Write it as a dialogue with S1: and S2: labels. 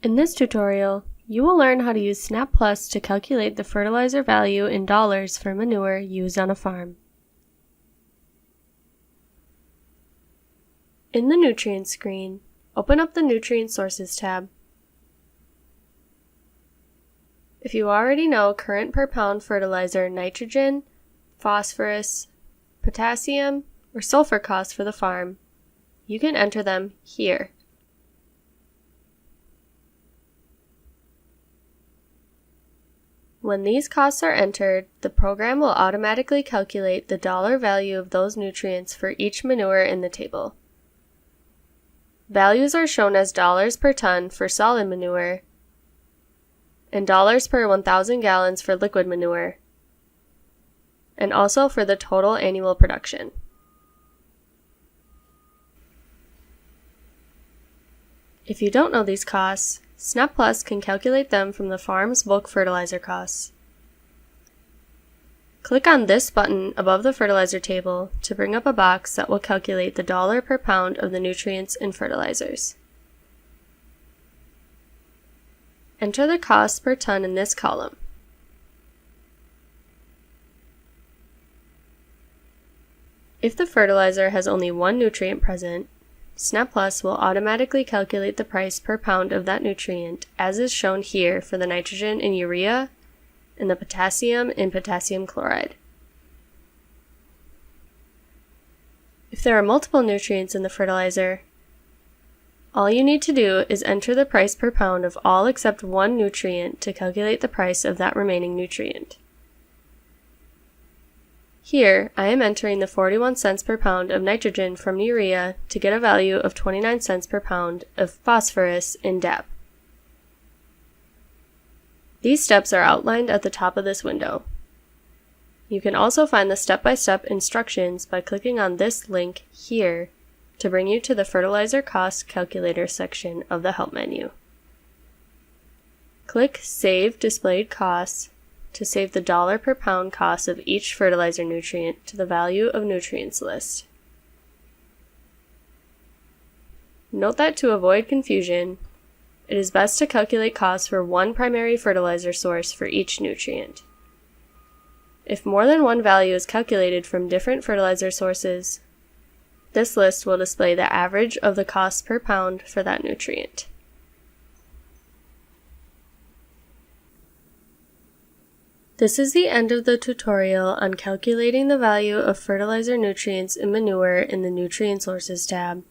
S1: In this tutorial, you will learn how to use SnapPlus to calculate the fertilizer value in dollars for manure used on a farm. In the Nutrients screen, open up the Nutrient Sources tab. If you already know current per pound fertilizer nitrogen, phosphorus, potassium, or sulfur costs for the farm, you can enter them here. When these costs are entered, the program will automatically calculate the dollar value of those nutrients for each manure in the table. Values are shown as dollars per ton for solid manure and dollars per 1,000 gallons for liquid manure, and also for the total annual production. If you don't know these costs, SnapPlus can calculate them from the farm's bulk fertilizer costs. Click on this button above the fertilizer table to bring up a box that will calculate the dollar per pound of the nutrients and fertilizers. Enter the cost per ton in this column. If the fertilizer has only one nutrient present, SnapPlus will automatically calculate the price per pound of that nutrient, as is shown here for the nitrogen in urea and the potassium in potassium chloride. If there are multiple nutrients in the fertilizer, all you need to do is enter the price per pound of all except one nutrient to calculate the price of that remaining nutrient. Here, I am entering the 41 cents per pound of nitrogen from urea to get a value of 29 cents per pound of phosphorus in DAP. These steps are outlined at the top of this window. You can also find the step-by-step instructions by clicking on this link here to bring you to the Fertilizer Cost Calculator section of the Help menu. Click Save Displayed Costs to save the dollar per pound cost of each fertilizer nutrient to the Value of Nutrients list. Note that to avoid confusion, it is best to calculate costs for one primary fertilizer source for each nutrient. If more than one value is calculated from different fertilizer sources, this list will display the average of the cost per pound for that nutrient. This is the end of the tutorial on calculating the value of fertilizer nutrients in manure in the Nutrient Sources tab.